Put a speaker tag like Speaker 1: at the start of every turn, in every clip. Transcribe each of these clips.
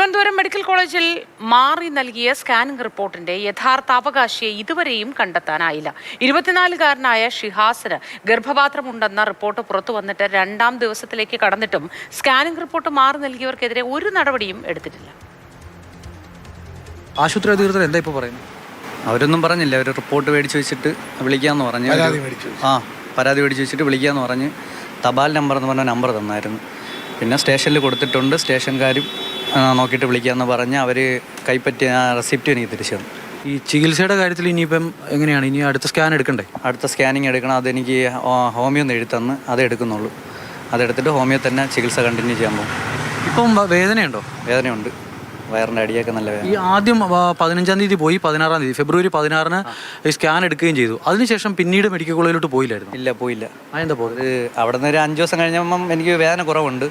Speaker 1: Thiruvananthapuram medical കോളേജിൽ മാറി നൽകിയ സ്കാനിംഗ് റിപ്പോർട്ടിന്റെ യഥാർത്ഥ അവകാശിയെ ഇതുവരെയും കണ്ടെത്താനായില്ല. 24-കാരനായ ഷിഹാസിന് ഗർഭപാത്രമുണ്ടെന്ന റിപ്പോർട്ട് പുറത്തു വന്നിട്ട് 2ാം ദിവസത്തിലേക്ക് കടന്നിട്ടും സ്കാനിംഗ് റിപ്പോർട്ട് മാറി നൽകിയവർക്കെതിരെ ഒരു നടപടിയും എടുത്തിട്ടില്ല.
Speaker 2: ആശുപത്രി അധികൃതർ എന്താ ഇപ്പോൾ പറയുന്നത്?
Speaker 3: അവരൊന്നും പറഞ്ഞില്ല. അവർ റിപ്പോർട്ട് മേടിച്ച് വെച്ചിട്ട് വിളിക്കാമെന്ന് പറഞ്ഞു. പരാതി മേടിച്ച് വെച്ചിട്ട് വിളിക്കാമെന്ന് പറഞ്ഞ് തപാൽ നമ്പർ എന്ന് പറഞ്ഞ നമ്പർ തന്നായിരുന്നു. പിന്നെ സ്റ്റേഷനിൽ കൊടുത്തിട്ടുണ്ട്. സ്റ്റേഷൻകാരും നോക്കിയിട്ട് വിളിക്കാമെന്ന് പറഞ്ഞ് അവർ കൈപ്പറ്റിയ റെസിപ്റ്റ് എനിക്ക് തിരിച്ചു തന്നു.
Speaker 2: ഈ ചികിത്സയുടെ കാര്യത്തിൽ ഇനിയിപ്പം എങ്ങനെയാണ്? ഇനി അടുത്ത സ്കാൻ എടുക്കണ്ടേ?
Speaker 3: അടുത്ത സ്കാനിങ് എടുക്കണം. അതെനിക്ക് ഹോമിയോ ഒന്ന് എഴുത്തന്ന് അത് എടുക്കുന്നുള്ളൂ. അതെടുത്തിട്ട് ഹോമിയോ തന്നെ ചികിത്സ കണ്ടിന്യൂ ചെയ്യാൻ പോകും.
Speaker 2: ഇപ്പം വേദനയുണ്ടോ?
Speaker 3: വേദനയുണ്ട്. വയറിൻ്റെ അടിയൊക്കെ നല്ല വേദന.
Speaker 2: ഈ ആദ്യം 15-ാം തീയതി പോയി, 16-ാം തീയതി ഫെബ്രുവരി 16-ന് ഈ സ്കാൻ എടുക്കുകയും ചെയ്തു. അതിനുശേഷം പിന്നീട് മെഡിക്കൽ കോളേജിലോട്ട് പോയില്ലായിരുന്നു?
Speaker 3: ഇല്ല, പോയില്ല.
Speaker 2: അതെന്താ പോയത്?
Speaker 3: അവിടെ നിന്ന് ഒരു 5 ദിവസം കഴിഞ്ഞപ്പം എനിക്ക് വേദന കുറവുണ്ട്.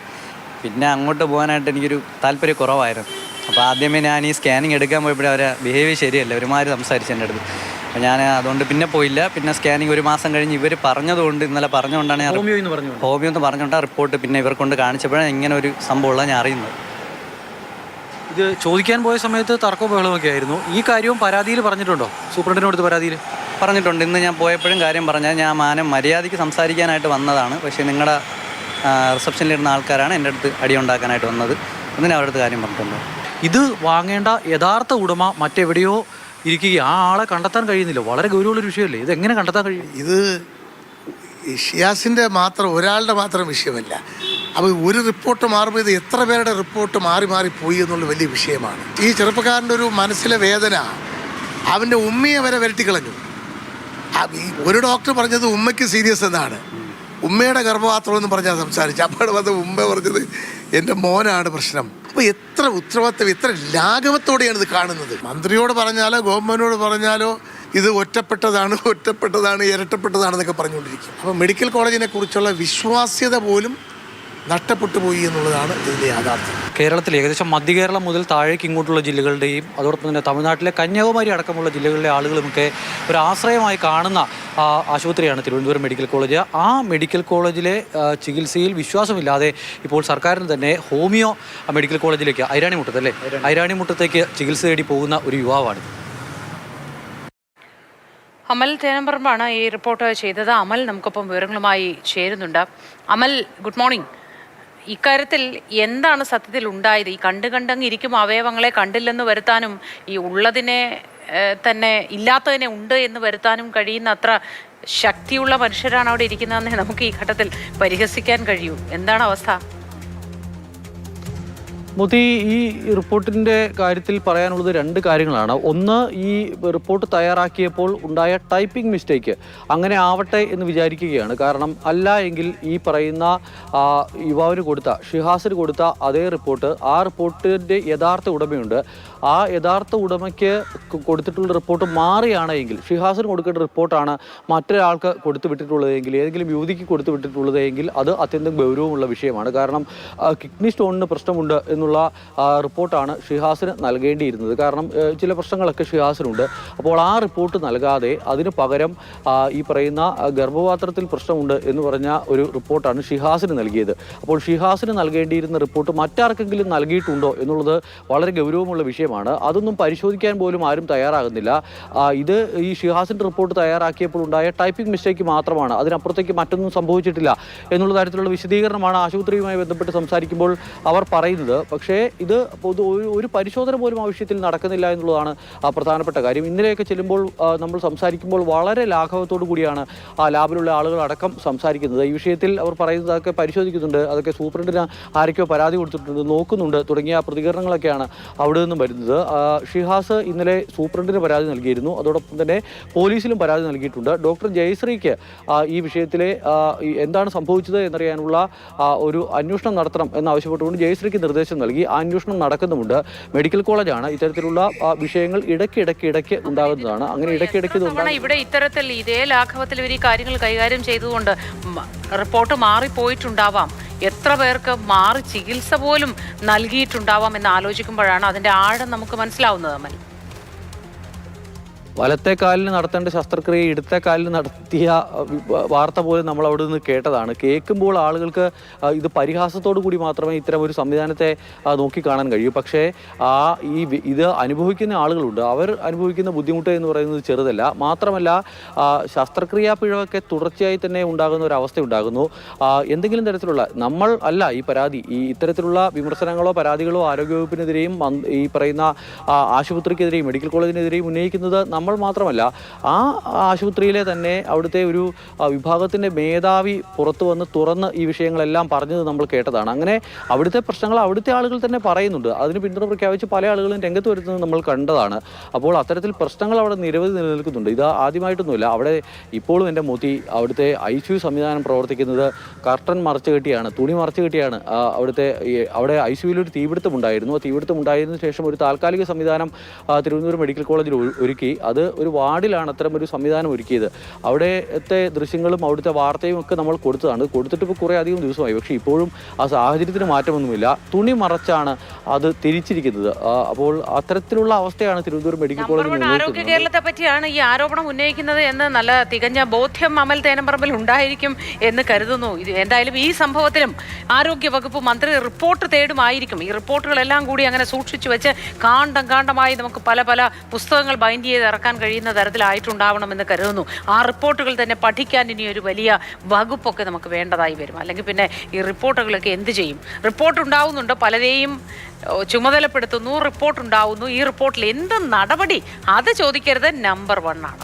Speaker 3: പിന്നെ അങ്ങോട്ട് പോകാനായിട്ട് എനിക്കൊരു താല്പര്യം കുറവായിരുന്നു. അപ്പോൾ ആദ്യമേ ഞാൻ ഈ സ്കാനിങ് എടുക്കാൻ പോയപ്പോഴേ അവരെ ബിഹേവിയർ ശരിയല്ല, ഒരുമാതിരി സംസാരിച്ചു എൻ്റെ അടുത്ത്. അപ്പോൾ ഞാൻ അതുകൊണ്ട് പിന്നെ പോയില്ല. പിന്നെ സ്കാനിങ് 1 മാസം കഴിഞ്ഞ് ഇവർ പറഞ്ഞതുകൊണ്ട്, ഇന്നലെ പറഞ്ഞുകൊണ്ടാണ് ഞാൻ ഹോമിയോ എന്ന് പറഞ്ഞുകൊണ്ട് ആ റിപ്പോർട്ട് പിന്നെ ഇവർ കൊണ്ട് കാണിച്ചപ്പോഴാണ് ഇങ്ങനെ ഒരു സംഭവമുള്ള ഞാൻ അറിയുന്നത്.
Speaker 2: ഇത് ചോദിക്കാൻ പോയ സമയത്ത് തർക്കവും ബഹളമൊക്കെ ആയിരുന്നു. ഈ കാര്യവും പരാതിയിൽ പറഞ്ഞിട്ടുണ്ടോ? സൂപ്രണ്ടിനോട് പരാതിയിൽ
Speaker 3: പറഞ്ഞിട്ടുണ്ട്. ഇന്ന് ഞാൻ പോയപ്പോഴും കാര്യം പറഞ്ഞാൽ ഞാൻ മര്യാദയ്ക്ക് സംസാരിക്കാനായിട്ട് വന്നതാണ്. പക്ഷേ നിങ്ങളുടെ റിസപ്ഷനിലിരുന്ന ആൾക്കാരാണ് എൻ്റെ അടുത്ത് അടിയുണ്ടാക്കാനായിട്ട് വന്നത് എന്ന് ഞാൻ അവരുടെ അടുത്ത് കാര്യം പറഞ്ഞിട്ടുണ്ട്.
Speaker 2: ഇത് വാങ്ങേണ്ട യഥാർത്ഥ ഉടമ മറ്റെവിടെയോ ഇരിക്കുക, ആ ആളെ കണ്ടെത്താൻ കഴിയുന്നില്ല. വളരെ ഗൗരവമുള്ളൊരു വിഷയമല്ലേ ഇത്? എങ്ങനെ കണ്ടെത്താൻ കഴിയും?
Speaker 4: ഇത് ഷിയാസിൻ്റെ ഒരാളുടെ മാത്രം വിഷയമല്ല. അപ്പോൾ ഒരു റിപ്പോർട്ട് മാറുമ്പോൾ ഇത് എത്ര പേരുടെ റിപ്പോർട്ട് മാറി പോയി എന്നുള്ള വലിയ വിഷയമാണ്. ഈ ചെറുപ്പക്കാരൻ്റെ ഒരു മനസ്സിലെ വേദന അവൻ്റെ ഉമ്മയെ വരെ വരട്ടിക്കളഞ്ഞു. ഒരു ഡോക്ടർ പറഞ്ഞത് ഉമ്മയ്ക്ക് സീരിയസ് എന്നാണ്. ഉമ്മയുടെ ഗർഭപാത്രം എന്ന് പറഞ്ഞാൽ സംസാരിച്ചു. അപ്പോൾ വന്ന് ഉമ്മ പറഞ്ഞത് എൻ്റെ മോനാണ് പ്രശ്നം. അപ്പോൾ എത്ര ഉത്തരവാദിത്തം, എത്ര ലാഘവത്തോടെയാണ് ഇത് കാണുന്നത്. മന്ത്രിയോട് പറഞ്ഞാലോ ഗവൺമെൻറ്റിനോട് പറഞ്ഞാലോ ഇത് ഒറ്റപ്പെട്ടതാണ് ഇരട്ടപ്പെട്ടതാണെന്നൊക്കെ പറഞ്ഞുകൊണ്ടിരിക്കും. അപ്പോൾ മെഡിക്കൽ കോളേജിനെ കുറിച്ചുള്ള വിശ്വാസ്യത പോലും നഷ്ടപ്പെട്ടു പോയി എന്നുള്ളതാണ് ഇതിൻ്റെ യാഥാർത്ഥ്യം.
Speaker 2: കേരളത്തിൽ ഏകദേശം മധ്യകേരളം മുതൽ താഴേക്ക് ഇങ്ങോട്ടുള്ള ജില്ലകളുടെയും അതോടൊപ്പം തന്നെ തമിഴ്നാട്ടിലെ കന്യാകുമാരി അടക്കമുള്ള ജില്ലകളിലെ ആളുകളുമൊക്കെ ഒരു ആശ്രയമായി കാണുന്ന ആശുപത്രിയാണ് തിരുവനന്തപുരം മെഡിക്കൽ കോളേജ്. ആ മെഡിക്കൽ കോളേജിലെ ചികിത്സയിൽ വിശ്വാസമില്ലാതെ ഇപ്പോൾ സർക്കാരിന് തന്നെ ഹോമിയോ മെഡിക്കൽ കോളേജിലേക്ക് ഐരാണിമുട്ടത്തേക്ക് ചികിത്സ തേടി പോകുന്ന ഒരു യുവാവാണ്.
Speaker 1: അമൽ തേനമ്പറമ്പാണ് ഈ റിപ്പോർട്ട് ചെയ്തത്. അമൽ നമുക്കൊപ്പം വിവരങ്ങളുമായി ചേരുന്നുണ്ട്. അമൽ, ഗുഡ് മോർണിംഗ്. ഇക്കാര്യത്തിൽ എന്താണ് സത്യത്തിൽ ഉണ്ടായത്? ഈ കണ്ടങ്ങിരിക്കും അവയവങ്ങളെ കണ്ടില്ലെന്ന് വരുത്താനും ഈ ഉള്ളതിനെ തന്നെ ഇല്ലാത്തതിനെ ഉണ്ട് എന്ന് വരുത്താനും കഴിയുന്ന അത്ര ശക്തിയുള്ള മനുഷ്യരാണ് അവിടെ ഇരിക്കുന്നതെന്നേ നമുക്ക് ഈ ഘട്ടത്തിൽ പരിഹസിക്കാൻ കഴിയൂ. എന്താണ് അവസ്ഥ?
Speaker 2: മോദി, ഈ റിപ്പോർട്ടിൻ്റെ കാര്യത്തിൽ പറയാനുള്ളത് 2 കാര്യങ്ങളാണ്. ഒന്ന്, ഈ റിപ്പോർട്ട് തയ്യാറാക്കിയപ്പോൾ ഉണ്ടായ ടൈപ്പിംഗ് മിസ്റ്റേക്ക് അങ്ങനെ ആവട്ടെ എന്ന് വിചാരിക്കുകയാണ്. കാരണം അല്ല എങ്കിൽ ഈ പറയുന്ന യുവാവിന് കൊടുത്ത, ഷിഹാസിന് കൊടുത്ത അതേ റിപ്പോർട്ട്, ആ റിപ്പോർട്ടിൻ്റെ യഥാർത്ഥ ഉടമയുണ്ട്. ആ യഥാർത്ഥ ഉടമയ്ക്ക് കൊടുത്തിട്ടുള്ള റിപ്പോർട്ട് മാറിയാണെങ്കിൽ, ഷിഹാസിന് കൊടുക്കേണ്ട റിപ്പോർട്ടാണ് മറ്റൊരാൾക്ക് കൊടുത്തു വിട്ടിട്ടുള്ളതെങ്കിൽ, ഏതെങ്കിലും യുവതിക്ക് കൊടുത്തു വിട്ടിട്ടുള്ളതെങ്കിൽ അത് അത്യന്തം ഗൗരവമുള്ള വിഷയമാണ്. കാരണം കിഡ്നി സ്റ്റോണിന് പ്രശ്നമുണ്ട് എന്നുള്ള റിപ്പോർട്ടാണ് ഷിഹാസിന് നൽകേണ്ടിയിരുന്നത്. കാരണം ചില പ്രശ്നങ്ങളൊക്കെ ഷിഹാസിനുണ്ട്. അപ്പോൾ ആ റിപ്പോർട്ട് നൽകാതെ അതിന് പകരം ഈ പറയുന്ന ഗർഭപാത്രത്തിൽ പ്രശ്നമുണ്ട് എന്ന് പറഞ്ഞ ഒരു റിപ്പോർട്ടാണ് ഷിഹാസിന് നൽകിയത്. അപ്പോൾ ഷിഹാസിന് നൽകേണ്ടിയിരുന്ന റിപ്പോർട്ട് മറ്റാർക്കെങ്കിലും നൽകിയിട്ടുണ്ടോ എന്നുള്ളത് വളരെ ഗൗരവമുള്ള വിഷയമാണ്. അതൊന്നും പരിശോധിക്കാൻ പോലും ആരും തയ്യാറാകുന്നില്ല. ഇത് ഈ ഷിഹാസിൻ്റെ റിപ്പോർട്ട് തയ്യാറാക്കിയപ്പോൾ ഉണ്ടായ ടൈപ്പിംഗ് മിസ്റ്റേക്ക് മാത്രമാണ്, അതിനപ്പുറത്തേക്ക് മറ്റൊന്നും സംഭവിച്ചിട്ടില്ല എന്നുള്ള തരത്തിലുള്ള വിശദീകരണമാണ് ആശുപത്രിയുമായി ബന്ധപ്പെട്ട് സംസാരിക്കുമ്പോൾ അവർ പറയുന്നത്. പക്ഷേ ഇത് ഒരു പരിശോധന പോലും ആ വിഷയത്തിൽ നടക്കുന്നില്ല എന്നുള്ളതാണ് പ്രധാനപ്പെട്ട കാര്യം. ഇന്നലെയൊക്കെ ചെല്ലുമ്പോൾ നമ്മൾ സംസാരിക്കുമ്പോൾ വളരെ ലാഘവത്തോടു കൂടിയാണ് ആ ലാബിലുള്ള ആളുകൾ അടക്കം സംസാരിക്കുന്നത്. ഈ വിഷയത്തിൽ അവർ പറയുന്നത് അതൊക്കെ പരിശോധിക്കുന്നുണ്ട്, അതൊക്കെ സൂപ്രണ്ടിന് ആരൊക്കെയോ പരാതി കൊടുത്തിട്ടുണ്ട്, നോക്കുന്നുണ്ട് തുടങ്ങിയ പ്രതികരണങ്ങളൊക്കെയാണ് അവിടെ നിന്നും വരുന്നത്. ഷിഹാസ് ഇന്നലെ സൂപ്രണ്ടിന് പരാതി നൽകിയിരുന്നു. അതോടൊപ്പം തന്നെ പോലീസിലും പരാതി നൽകിയിട്ടുണ്ട്. ഡോക്ടർ ജയശ്രീക്ക് ഈ വിഷയത്തിലെ എന്താണ് സംഭവിച്ചത് എന്നറിയാനുള്ള ഒരു അന്വേഷണം നടത്തണം എന്നാവശ്യപ്പെട്ടുകൊണ്ട് ജയശ്രീക്ക് നിർദ്ദേശം നൽകി. ആ അന്വേഷണം നടക്കുന്നുമുണ്ട്. മെഡിക്കൽ കോളേജാണ്, ഇത്തരത്തിലുള്ള വിഷയങ്ങൾ ഇടയ്ക്കിടയ്ക്ക് ഉണ്ടാകുന്നതാണ്. അങ്ങനെ ഇടയ്ക്കിടയ്ക്ക്
Speaker 1: ഇവിടെ ഇത്തരത്തിൽ ഇതേ ലാഘവത്തിൽ ഇവർ ഈ കാര്യങ്ങൾ കൈകാര്യം ചെയ്തുകൊണ്ട് റിപ്പോർട്ട് മാറിപ്പോയിട്ടുണ്ടാവാം. എത്ര പേർക്ക് മാറി ചികിത്സ പോലും നൽകിയിട്ടുണ്ടാവാം എന്ന് ആലോചിക്കുമ്പോഴാണ് അതിൻ്റെ ആഴം നമുക്ക് മനസ്സിലാവുന്നത്. അമൽ,
Speaker 2: വലത്തെ കാലിന് നടത്തേണ്ട ശസ്ത്രക്രിയ ഇടത്തെ കാലിന് നടത്തിയ വാർത്ത പോലും നമ്മൾ അവിടെ നിന്ന് കേട്ടതാണ്. കേൾക്കുമ്പോൾ ആളുകൾക്ക് ഇത് പരിഹാസത്തോടു കൂടി മാത്രമേ ഇത്തരം ഒരു സംവിധാനത്തെ നോക്കിക്കാണാൻ കഴിയൂ. പക്ഷേ ഇത് അനുഭവിക്കുന്ന ആളുകളുണ്ട്. അവർ അനുഭവിക്കുന്ന ബുദ്ധിമുട്ട് എന്ന് പറയുന്നത് ചെറുതല്ല. മാത്രമല്ല ശസ്ത്രക്രിയാ പിഴവൊക്കെ തുടർച്ചയായി തന്നെ ഉണ്ടാകുന്ന ഒരു അവസ്ഥ ഉണ്ടാകുന്നു. എന്തെങ്കിലും തരത്തിലുള്ള നമ്മൾ അല്ല ഈ പരാതി, ഇത്തരത്തിലുള്ള വിമർശനങ്ങളോ പരാതികളോ ആരോഗ്യവകുപ്പിനെതിരെയും ഈ പറയുന്ന ആശുപത്രിക്കെതിരെയും മെഡിക്കൽ കോളേജിനെതിരെയും ഉന്നയിക്കുന്നത് നമ്മൾ മാത്രമല്ല. ആ ആശുപത്രിയിലെ തന്നെ അവിടുത്തെ ഒരു വിഭാഗത്തിൻ്റെ മേധാവി പുറത്തു വന്ന് തുറന്ന് ഈ വിഷയങ്ങളെല്ലാം പറഞ്ഞത് നമ്മൾ കേട്ടതാണ്. അങ്ങനെ അവിടുത്തെ പ്രശ്നങ്ങൾ അവിടുത്തെ ആളുകൾ തന്നെ പറയുന്നുണ്ട്. അതിന് പിന്തുണ പ്രഖ്യാപിച്ച് പല ആളുകളും രംഗത്ത് വരുന്നത് നമ്മൾ കണ്ടതാണ്. അപ്പോൾ അത്തരത്തിൽ പ്രശ്നങ്ങൾ അവിടെ നിരവധി നിലനിൽക്കുന്നുണ്ട്. ഇത് ആദ്യമായിട്ടൊന്നുമില്ല. അവിടെ ഇപ്പോഴും എൻ്റെ മോത്തി അവിടുത്തെ ICU സംവിധാനം പ്രവർത്തിക്കുന്നത് കർട്ടൻ മറച്ചു കെട്ടിയാണ്, തുണി മറച്ചു കെട്ടിയാണ്. അവിടെ ICUവിൽ ഒരു തീപിടുത്തം ഉണ്ടായിരുന്നു. ആ തീപിടുത്തം ഉണ്ടായതിനു ശേഷം ഒരു താൽക്കാലിക സംവിധാനം തിരുവനന്തപുരം മെഡിക്കൽ കോളേജിൽ ഒരുക്കി. അത് ഒരു വാർഡിലാണ് അത്തരം ഒരു സംവിധാനം ഒരുക്കിയത്. അവിടുത്തെ ദൃശ്യങ്ങളും അവിടുത്തെ വാർത്തയും ഒക്കെ നമ്മൾ കൊടുത്തിട്ട് ഇപ്പോൾ കുറേ അധികം ദിവസമായി. പക്ഷേ ഇപ്പോഴും ആ സാഹചര്യത്തിന് മാറ്റമൊന്നുമില്ല. തുണി മറച്ചാണ് അത് തിരിച്ചിരിക്കുന്നത്. അപ്പോൾ അത്തരത്തിലുള്ള അവസ്ഥയാണ് തിരുവനന്തപുരം മെഡിക്കൽ കോളേജിൽ.
Speaker 1: ആരോഗ്യ കേരളത്തെ പറ്റിയാണ് ഈ ആരോപണം ഉന്നയിക്കുന്നത് എന്ന് നല്ല തികഞ്ഞ ബോധ്യം അമൽ തേനമ്പറമ്പിൽ ഉണ്ടായിരിക്കും എന്ന് കരുതുന്നു. ഇത് എന്തായാലും ഈ സംഭവത്തിലും ആരോഗ്യ വകുപ്പ് മന്ത്രി റിപ്പോർട്ട് തേടുമായിരിക്കും. ഈ റിപ്പോർട്ടുകളെല്ലാം കൂടി അങ്ങനെ സൂക്ഷിച്ചു വെച്ച് കാണ്ഡമായി നമുക്ക് പല പുസ്തകങ്ങൾ ബൈൻഡ് ചെയ്ത് ഇറക്കാൻ കഴിയുന്ന തരത്തിലായിട്ടുണ്ടാവണമെന്ന് കരുതുന്നു. ആ റിപ്പോർട്ടുകൾ തന്നെ പഠിക്കാൻ ഇനി ഒരു വലിയ വകുപ്പൊക്കെ നമുക്ക് വേണ്ടതായി വരും. അല്ലെങ്കിൽ പിന്നെ ഈ റിപ്പോർട്ടുകളൊക്കെ എന്ത് ചെയ്യും? റിപ്പോർട്ട് ഉണ്ടാവുന്നുണ്ട്, പലരെയും ചുമതലപ്പെടുത്തുന്നു, റിപ്പോർട്ട് ഉണ്ടാവുന്നു. ഈ റിപ്പോർട്ടിൽ എന്ത് നടപടി? അത് ചോദിക്കരുത്, നമ്പർ 1 ആണ്.